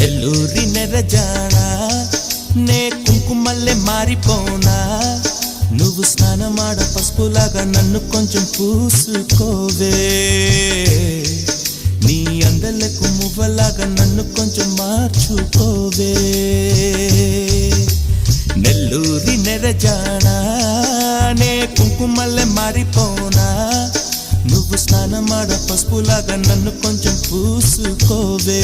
నెల్లూరి నెరజానా నే కుంకుమల్లె మారిపోనా నువ్వు స్నానమాడ పసుపులాగా నన్ను కొంచెం పూసుకోవే నీ అందలకు మువ్వలాగా నన్ను కొంచెం మార్చుకోవే నెల్లూరి నెరజానా నే కుంకుమల్లె మారిపోనా నువ్వు స్నానమాడ పసుపులాగా నన్ను కొంచెం పూసుకోవే